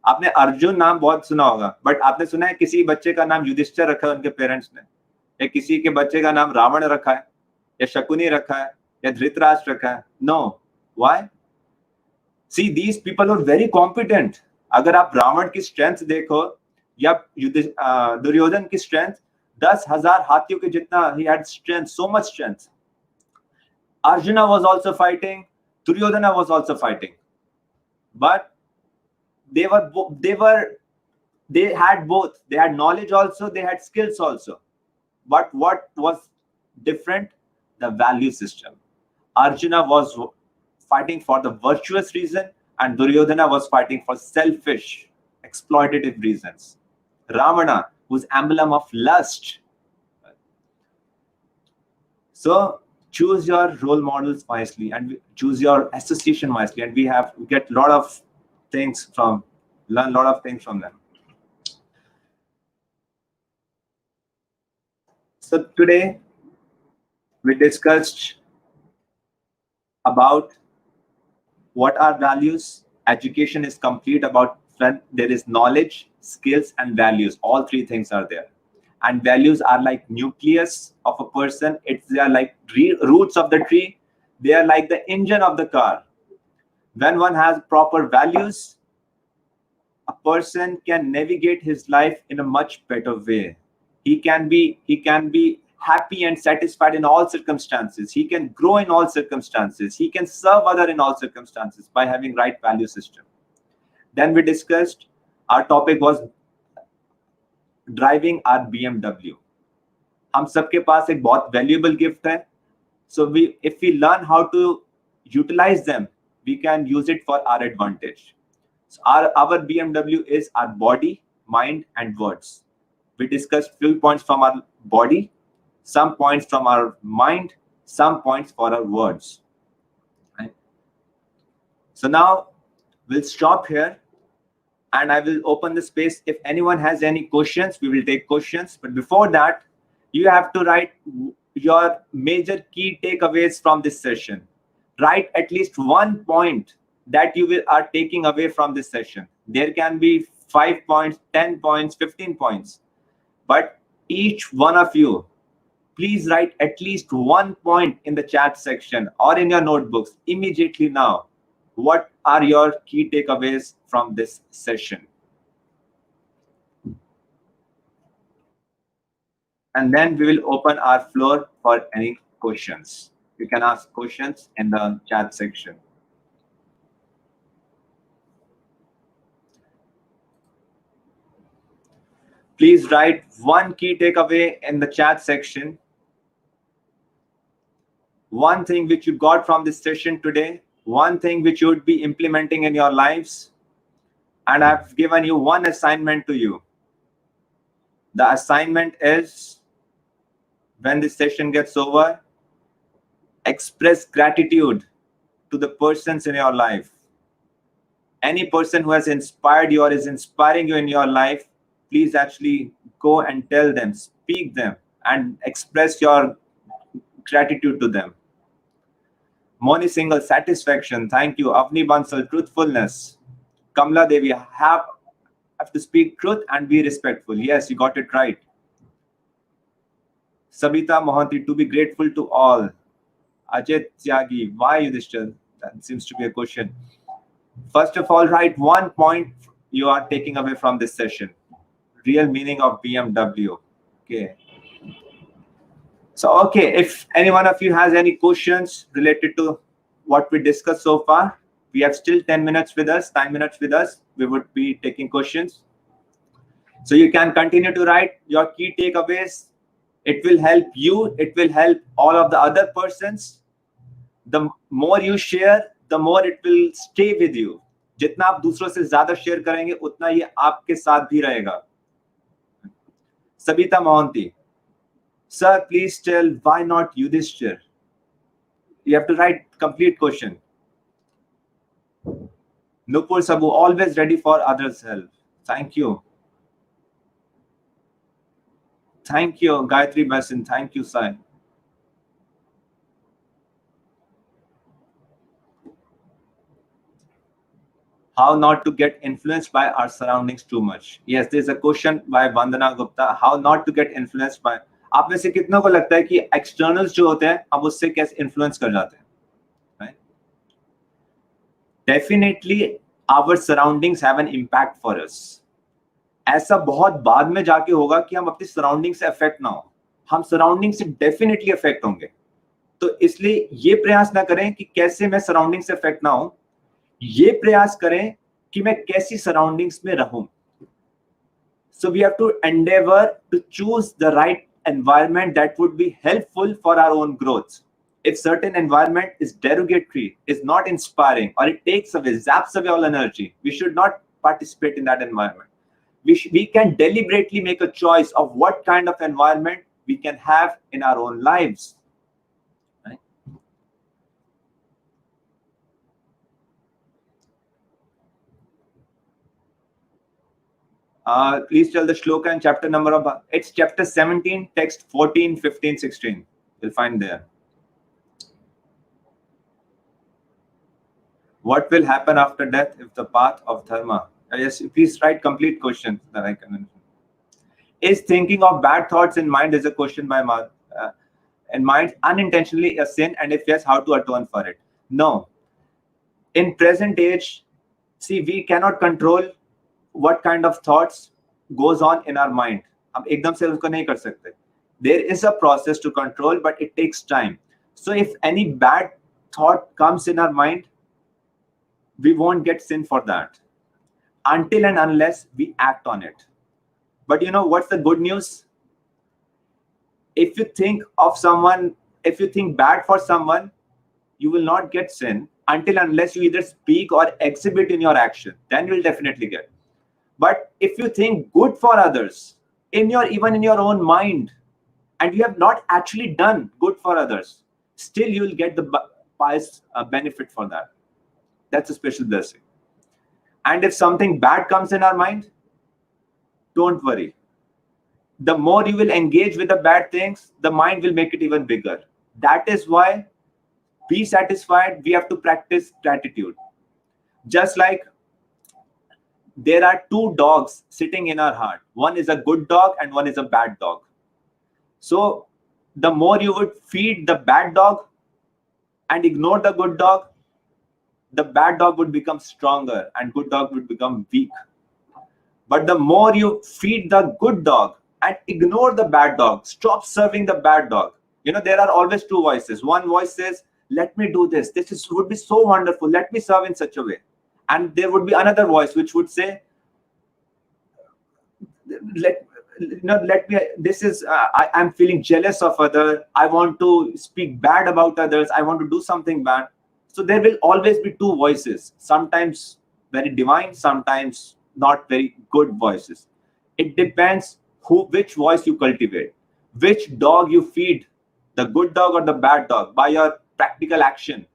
आपने अर्जुन नाम बहुत सुना होगा, बट आपने सुना है किसी बच्चे का नाम युधिष्ठिर रखा है उनके पेरेंट्स ने, या किसी के बच्चे का नाम रावण रखा है, या शकुनी रखा है, या धृतराष्ट्र रखा है? No. Why? See these people are very competent. अगर आप रावण की स्ट्रेंथ देखो या दुर्योधन की स्ट्रेंथ, 10,000 हाथियों के जितना he had strength, so much strength. Arjuna was also fighting, Duryodhana was also fighting, but they had both. They had knowledge also, they had skills also. But what was different? The value system. Arjuna was fighting for the virtuous reason, and Duryodhana was fighting for selfish, exploitative reasons. Ravana, whose emblem of lust. So choose your role models wisely, and choose your association wisely, and we get a lot of things from them. So today we discussed about what are values. Education is complete about when there is knowledge, skills, and values. All three things are there. And values are like nucleus of a person. They are like roots of the tree. They are like the engine of the car. When one has proper values, a person can navigate his life in a much better way. He can be happy and satisfied in all circumstances. He can grow in all circumstances. He can serve others in all circumstances by having right value system. Then we discussed, our topic was driving our BMW. हम सबके पास एक बहुत valuable gift है. So if we learn how to utilize them, we can use it for our advantage. So our BMW is our body, mind, and words. We discussed few points from our body, some points from our mind, some points for our words. Right? So now we'll stop here, and I will open the space. If anyone has any questions, we will take questions. But before that, you have to write your major key takeaways from this session. Write at least one point that you are taking away from this session. There can be 5 points, 10 points, 15 points, but each one of you, please write at least 1 point in the chat section or in your notebooks immediately now. What are your key takeaways from this session? And then we will open our floor for any questions. You can ask questions in the chat section. Please write one key takeaway in the chat section. One thing which you got from this session today, one thing which you would be implementing in your lives. And I've given you one assignment to you. The assignment is, when this session gets over, express gratitude to the persons in your life. Any person who has inspired you or is inspiring you in your life, please actually go and tell them, speak them, and express your gratitude to them. Moni Singhal, satisfaction. Thank you. Avni Bansal, truthfulness. Kamla Devi, have to speak truth and be respectful. Yes, you got it right. Sabita Mohanty, to be grateful to all. Ajit Tyagi, why Yudhishthir? That seems to be a question. First of all, write 1 point you are taking away from this session. Real meaning of BMW. Okay. So, okay, if any one of you has any questions related to what we discussed so far, we have still 10 minutes with us, 9 minutes with us. We would be taking questions. So you can continue to write your key takeaways. It will help you. It will help all of the other persons. The more you share, the more it will stay with you. जितना आप दूसरों से ज्यादा share करेंगे, उतना ये आपके साथ भी रहेगा. Sabita Mohanty, sir, please tell why not Yudhishthir? You have to write complete question. Nupur Sabu, always ready for others' help. Thank you. Thank you, Gayatri Basin. Thank you, Sai. How not to get influenced by our surroundings too much? Yes, there's a question by Vandana Gupta. How not to get influenced by? आप में से कितनों को लगता है कि externals जो होते हैं हम उससे कैसे इन्फ्लुएंस कर जाते हैं? Right? Definitely, our surroundings have an impact for us. ऐसा बहुत बाद में जाके होगा कि हम अपनी सराउंडिंग से अफेक्ट ना हो. हम सराउंडिंग से डेफिनेटली अफेक्ट होंगे. तो इसलिए ये प्रयास ना करें कि कैसे मैं सराउंडिंग से अफेक्ट ना हो. ये प्रयास करें कि मैं कैसी सराउंडिंग्स में रहूं. So we have to endeavor to choose the right environment that would be helpful for our own growth. If certain environment is derogatory, is not inspiring, or it takes away, zaps away all energy, we should not participate in that environment. We can deliberately make a choice of what kind of environment we can have in our own lives. Right? Please tell the shloka and chapter number of it's chapter 17, text 14, 15, 16. You'll find there. What will happen after death if the path of dharma? Yes, please write complete questions that I can. Is thinking of bad thoughts in mind is a question by in mind unintentionally a sin, and if yes, how to atone for it? No. In present age, see, we cannot control what kind of thoughts goes on in our mind. हम एकदम से उसको नहीं कर सकते. There is a process to control, but it takes time. So if any bad thought comes in our mind, we won't get sin for that until and unless we act on it. But you know what's the good news? If you think of someone, if you think bad for someone, you will not get sin until unless you either speak or exhibit in your action. Then you will definitely get. But if you think good for others, even in your own mind, and you have not actually done good for others, still you will get the pious benefit for that. That's a special blessing. And if something bad comes in our mind, don't worry. The more you will engage with the bad things, the mind will make it even bigger. That is why, be satisfied, we have to practice gratitude. Just like there are two dogs sitting in our heart. One is a good dog and one is a bad dog. So the more you would feed the bad dog and ignore the good dog, the bad dog would become stronger and good dog would become weak. But the more you feed the good dog and ignore the bad dog, stop serving the bad dog. There are always two voices. One voice says, let me do this. Would be so wonderful. Let me serve in such a way. And there would be another voice which would say, let me, this is, I'm feeling jealous of others. I want to speak bad about others. I want to do something bad. So there will always be two voices, sometimes very divine, sometimes not very good voices. It depends which voice you cultivate, which dog you feed, the good dog or the bad dog. By your practical action,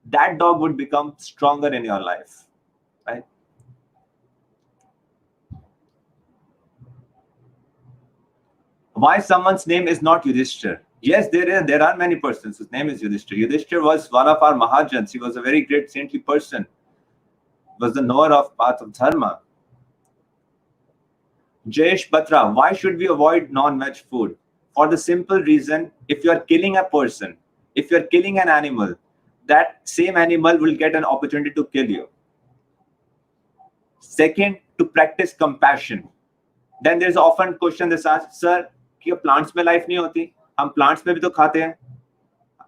that dog would become stronger in your life, right? Why someone's name is not Yudhishthir? Yes, there are many persons whose name is Yudhishthir. Yudhishthir was one of our Mahajans. He was a very great saintly person. Was the knower of path of dharma. Jayesh Batra, why should we avoid non-veg food? For the simple reason, if you are killing a person, if you are killing an animal, that same animal will get an opportunity to kill you. Second, to practice compassion. Then there is often question this asked, sir, क्या plants में life नहीं होती? हम plants में भी तो खाते हैं.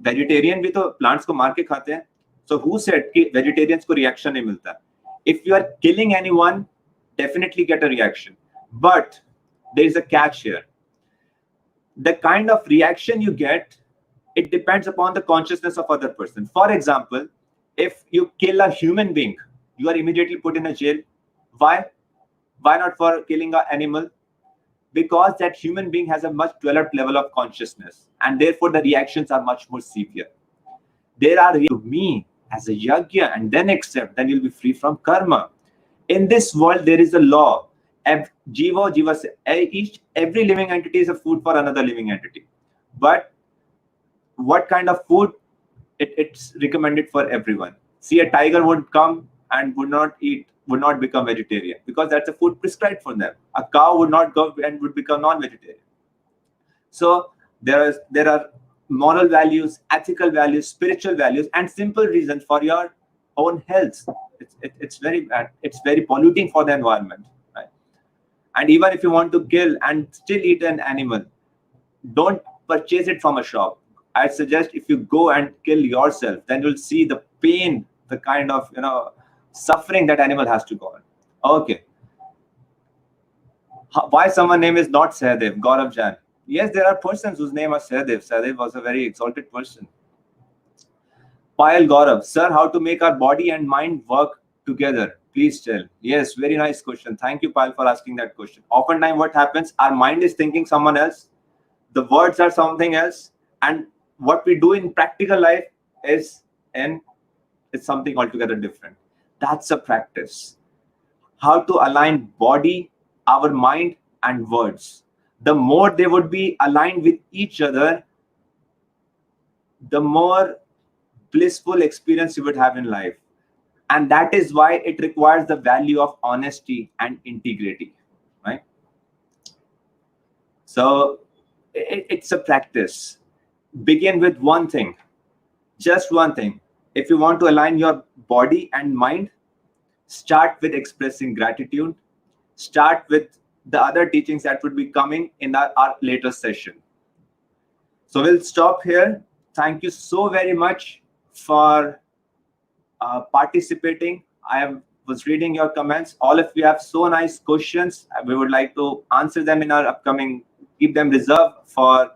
Vegetarian भी तो plants को मार के खाते हैं. So who said कि vegetarians को reaction नहीं मिलता? If you are killing anyone, definitely get a reaction. But there is a catch here. The kind of reaction you get, it depends upon the consciousness of other person. For example, if you kill a human being, you are immediately put in a jail. Why? Why not for killing an animal? Because that human being has a much developed level of consciousness, and therefore the reactions are much more severe. There are to me as a yajna and then accept, then you'll be free from karma. In this world, there is a law. Every living entity is a food for another living entity. But what kind of food? It's recommended for everyone. See, a tiger would come and would not become vegetarian because that's a food prescribed for them. A cow would not go and would become non-vegetarian. So there are moral values, ethical values, spiritual values, and simple reasons for your own health. It's very bad. It's very polluting for the environment. Right? And even if you want to kill and still eat an animal, don't purchase it from a shop. I suggest if you go and kill yourself, then you'll see the pain, the kind of suffering that animal has to go on. Okay. Why someone's name is not Sahadev? Gaurav Jan. Yes, there are persons whose name is Sahadev. Sahadev was a very exalted person. Payal Gaurav, sir, how to make our body and mind work together? Please tell. Yes, very nice question. Thank you, Payal, for asking that question. Oftentimes, what happens? Our mind is thinking someone else. The words are something else. And what we do in practical life is something altogether different. That's a practice. How to align body, our mind, and words. The more they would be aligned with each other, the more blissful experience you would have in life. And that is why it requires the value of honesty and integrity, right? So it's a practice. Begin with one thing, just one thing. If you want to align your body and mind, start with expressing gratitude. Start with the other teachings that would be coming in our later session. So we'll stop here. Thank you so very much for participating. I was reading your comments. All of you have so nice questions. We would like to answer them in our upcoming, keep them reserved for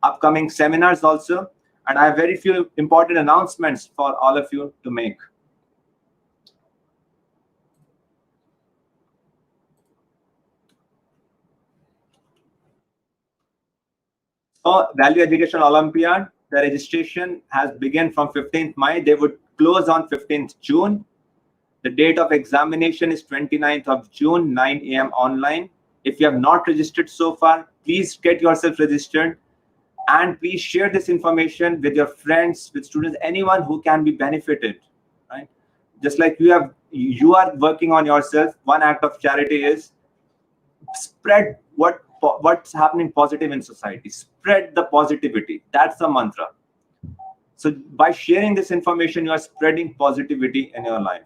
upcoming seminars also. And I have very few important announcements for all of you to make. So Value Education Olympiad, the registration has begun from 15th May. They would close on 15th June. The date of examination is 29th of June, 9 a.m. online. If you have not registered so far, please get yourself registered. And please share this information with your friends, with students, anyone who can be benefited, right? Just like you have you are working on yourself. One act of charity is spread what's happening positive in society. Spread the positivity. That's the mantra. So by sharing this information, you are spreading positivity in your life.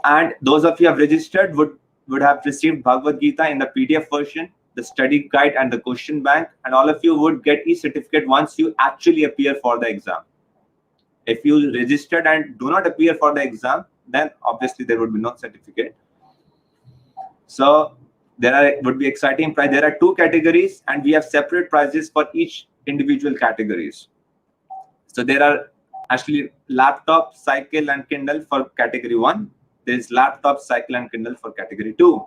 And those of you who have registered would have received Bhagavad Gita in the PDF version, the study guide, and the question bank. And all of you would get e-certificate once you actually appear for the exam. If you registered and do not appear for the exam, then obviously there would be no certificate. So would be exciting prize. There are 2 categories, and we have separate prizes for each individual categories. So there are actually laptop, cycle, and Kindle for category 1. There is laptop, cycle, and Kindle for category 2.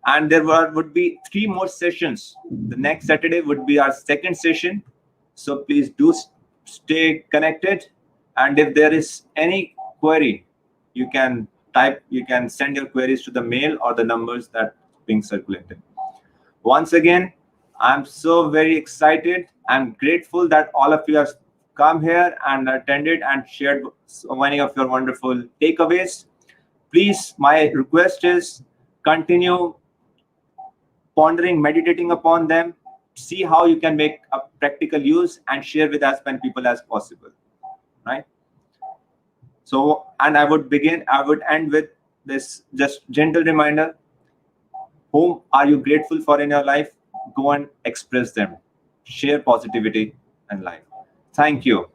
And there would be 3 more sessions. The next Saturday would be our second session. So please do stay connected. And if there is any query, you can send your queries to the mail or the numbers that are being circulated. Once again, I'm so very excited. I'm grateful that all of you have come here and attended and shared so many of your wonderful takeaways. Please, my request is continue pondering, meditating upon them. See how you can make a practical use and share with as many people as possible, right? So, and I would end with this just gentle reminder. Whom are you grateful for in your life? Go and express them. Share positivity in life. Thank you.